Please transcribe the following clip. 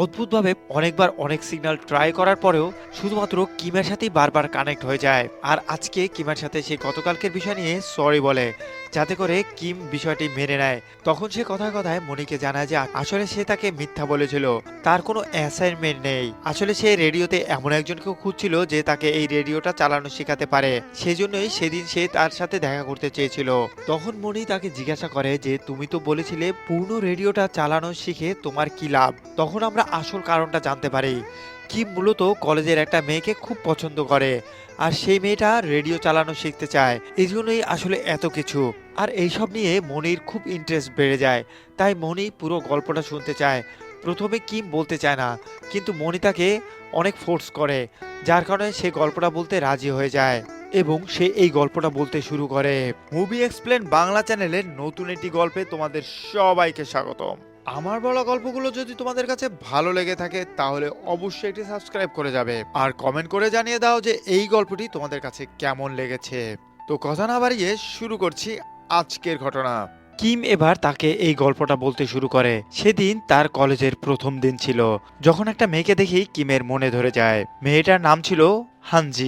অদ্ভুতভাবে অনেকবার অনেক সিগন্যাল ট্রাই করার পরেও শুধুমাত্র কিমের সাথেই বারবার কানেক্ট হয়ে যায়। আর আজকে কিমের সাথে সে গতকালকের বিষয় নিয়ে সরি বলে, যাতে করে কিম বিষয়টি মেনে নেয়। তখন সে কথায় কথায় মনিকে জানায় যে আসলে সে তাকে মিথ্যা বলেছিল, তার কোনো অ্যাসাইনমেন্ট নেই। আসলে সে রেডিওতে এমন একজনকে খুঁজছিল যে তাকে এই রেডিওটা চালানো শেখাতে পারে, সেজন্যই সেদিন সে তার সাথে দেখা করতে চেয়েছিল। তখন মনি তাকে জিজ্ঞাসা করে যে তুমি তো বলেছিলে পূর্ণ রেডিওটা চালানো শিখে তোমার কি লাভ। তখন আমরা আসল কারণটা জানতে পারি। কিম মূলত কলেজের একটা মেয়েকে খুব পছন্দ করে, আর সেই মেয়েটা রেডিও চালানো শিখতে চায়, এই জন্যই আসলে এত কিছু। আর এইসব নিয়ে মনির খুব ইন্টারেস্ট বেড়ে যায়, তাই মনি পুরো গল্পটা শুনতে চায়। প্রথমে কিম বলতে চায় না, কিন্তু মনি তাকে অনেক ফোর্স করে, যার কারণে সে গল্পটা বলতে রাজি হয়ে যায় এবং সে এই গল্পটা বলতে শুরু করে। মুভি এক্সপ্লেন বাংলা চ্যানেলের নতুন একটি গল্পে তোমাদের সবাইকে স্বাগতম। আমার বলা গল্পগুলো যদি তোমাদের কাছে ভালো লেগে থাকে তাহলে অবশ্যই এটি সাবস্ক্রাইব করে যাবে, আর কমেন্ট করে জানিয়ে দাও যে এই গল্পটি তোমাদের কাছে কেমন লেগেছে। তো কথা না বাড়িয়ে শুরু করছি আজকের ঘটনা। কিম এবার তাকে এই গল্পটা বলতে শুরু করে। সেদিন তার কলেজের প্রথম দিন ছিল, যখন একটা মেয়েকে দেখেই কিমের মনে ধরে যায়। মেয়েটার নাম ছিল হানজি।